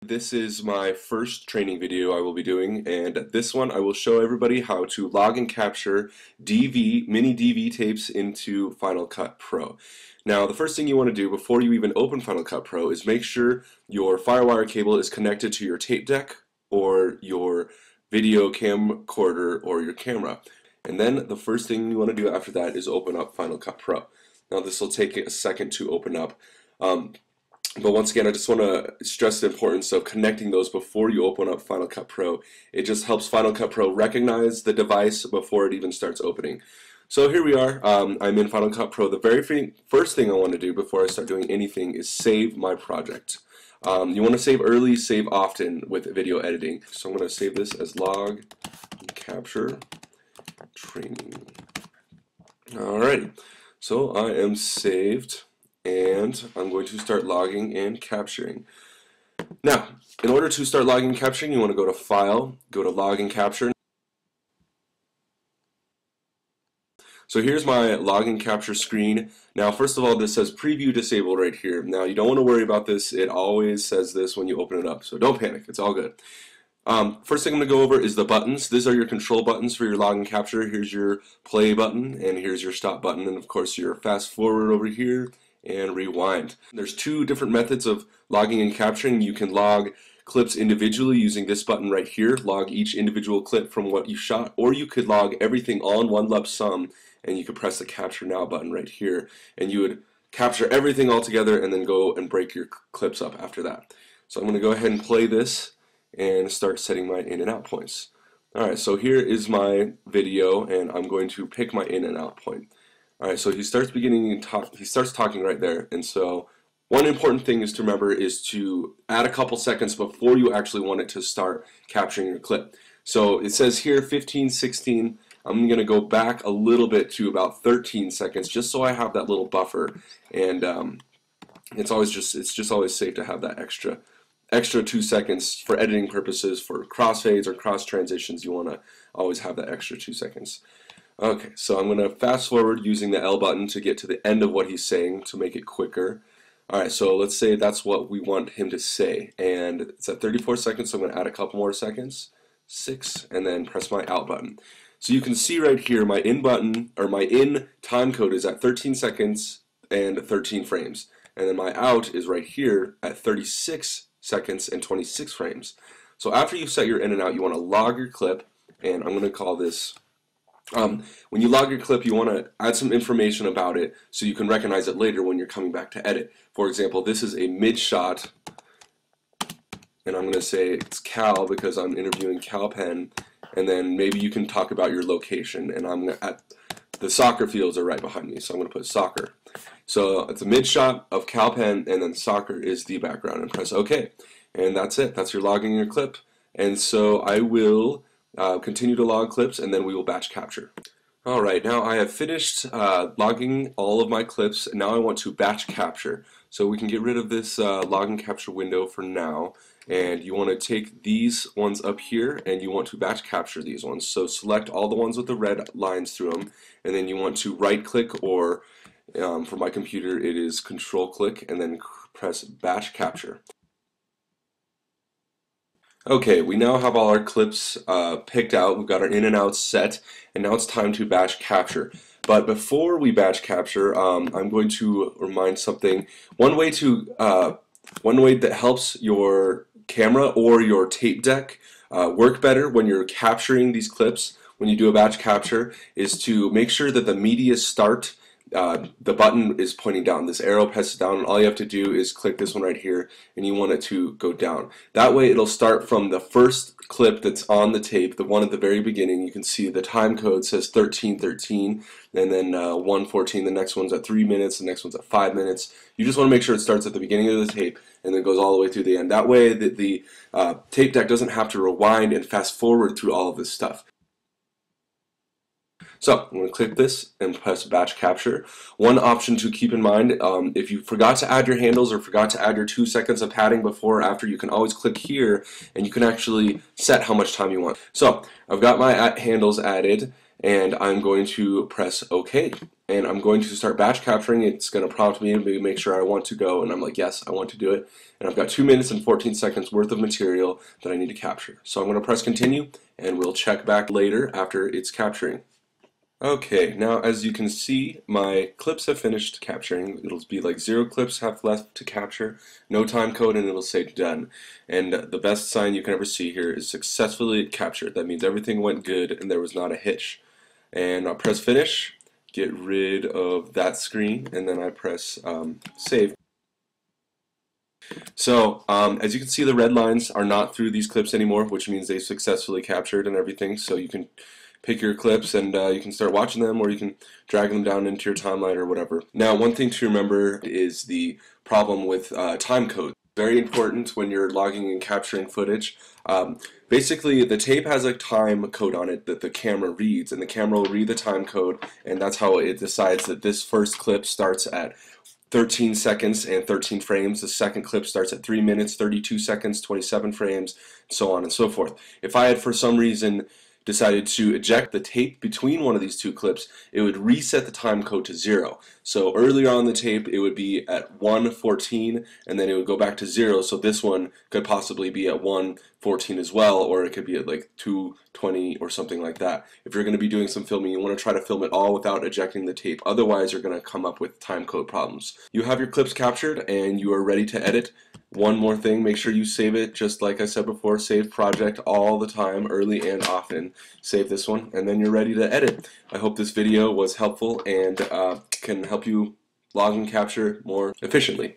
This is my first training video I will be doing, and this one I will show everybody how to log and capture mini DV tapes into Final Cut Pro. Now, the first thing you want to do before you even open Final Cut Pro is make sure your FireWire cable is connected to your tape deck or your video camcorder or your camera. And then the first thing you want to do after that is open up Final Cut Pro. Now, this will take a second to open up. But once again, I just want to stress the importance of connecting those before you open up Final Cut Pro. It just helps Final Cut Pro recognize the device before it even starts opening. So here we are. I'm in Final Cut Pro. The very first thing I want to do before I start doing anything is save my project. You want to save early, save often with video editing. So I'm going to save this as log and capture training. Alrighty. So I am saved, and I'm going to start logging and capturing. Now, in order to start logging and capturing, you want to go to File, go to Log and Capture. So here's my log and capture screen. Now, first of all, this says Preview Disabled right here. Now, you don't want to worry about this. It always says this when you open it up, so don't panic. It's all good. First thing I'm going to go over is the buttons. These are your control buttons for your log and capture. Here's your play button, and here's your stop button, and of course your fast forward over here and rewind. There's two different methods of logging and capturing. You can log clips individually using this button right here, log each individual clip from what you shot, or you could log everything on one lump sum, and you could press the Capture Now button right here, and you would capture everything all together and then go and break your clips up after that. So I'm going to go ahead and play this and start setting my in and out points. Alright, so here is my video, and I'm going to pick my in and out point. Alright, so he starts talking right there, and so one important thing is to remember is to add a couple seconds before you actually want it to start capturing your clip. So it says here 15, 16. I'm going to go back a little bit to about 13 seconds just so I have that little buffer, and it's just always safe to have that extra 2 seconds for editing purposes. For crossfades or cross transitions, you want to always have that extra 2 seconds. Okay, so I'm going to fast forward using the L button to get to the end of what he's saying to make it quicker. Alright, so let's say that's what we want him to say, and it's at 34 seconds, so I'm going to add a couple more seconds, 6, and then press my out button. So you can see right here my in button, or my in time code is at 13 seconds and 13 frames, and then my out is right here at 36 seconds and 26 frames. So after you set your in and out, you want to log your clip, and I'm going to call this when you log your clip, you want to add some information about it so you can recognize it later when you're coming back to edit. For example, this is a mid shot, and I'm going to say it's Cal because I'm interviewing Cal Penn, and then maybe you can talk about your location, and the soccer fields are right behind me, so I'm going to put soccer. So it's a mid shot of Cal Penn, and then soccer is the background, and press OK. And that's it. That's your logging your clip. And so I will continue to log clips, and then we will batch capture. Alright, now I have finished logging all of my clips, and now I want to batch capture. So we can get rid of this log and capture window for now, and you want to take these ones up here and you want to batch capture these ones. So select all the ones with the red lines through them, and then you want to right click, or for my computer it is control click, and then press batch capture. Okay, we now have all our clips picked out. We've got our in and out set, and now it's time to batch capture. But before we batch capture, I'm going to remind something. One way that helps your camera or your tape deck work better when you're capturing these clips, when you do a batch capture, is to make sure that the media start. The button is pointing down. This arrow presses down, and all you have to do is click this one right here, and you want it to go down. That way it'll start from the first clip that's on the tape, the one at the very beginning. You can see the time code says 13:13, and then 1:14. The next one's at 3 minutes, the next one's at 5 minutes. You just want to make sure it starts at the beginning of the tape and then goes all the way through the end. That way the tape deck doesn't have to rewind and fast forward through all of this stuff. So I'm going to click this and press batch capture. One option to keep in mind, if you forgot to add your handles or forgot to add your 2 seconds of padding before or after, you can always click here and you can actually set how much time you want. So I've got my handles added, and I'm going to press OK. And I'm going to start batch capturing. It's going to prompt me and make sure I want to go, and I'm like, yes, I want to do it. And I've got 2 minutes and 14 seconds worth of material that I need to capture. So I'm going to press continue, and we'll check back later after it's capturing. Okay, now as you can see, my clips have finished capturing. It'll be like 0 clips have left to capture, no time code, and it'll say done. And the best sign you can ever see here is successfully captured. That means everything went good and there was not a hitch. And I'll press finish, get rid of that screen, and then I press save. So as you can see, the red lines are not through these clips anymore, which means they've successfully captured and everything. So you can pick your clips and you can start watching them, or you can drag them down into your timeline or whatever. Now, one thing to remember is the problem with time code. Very important when you're logging and capturing footage. Basically, the tape has a time code on it that the camera reads, and the camera will read the time code, and that's how it decides that this first clip starts at 13 seconds and 13 frames. The second clip starts at 3 minutes, 32 seconds, 27 frames, so on and so forth. If I had for some reason decided to eject the tape between one of these two clips, it would reset the time code to 0. So earlier on the tape it would be at 1:14 and then it would go back to 0, so this one could possibly be at 1:14 as well, or it could be at like 2:20 or something like that. If you're going to be doing some filming, you want to try to film it all without ejecting the tape, otherwise you're going to come up with time code problems. You have your clips captured and you are ready to edit. One more thing, make sure you save it, just like I said before, save project all the time, early and often. Save this one, and then you're ready to edit. I hope this video was helpful and can help you log and capture more efficiently.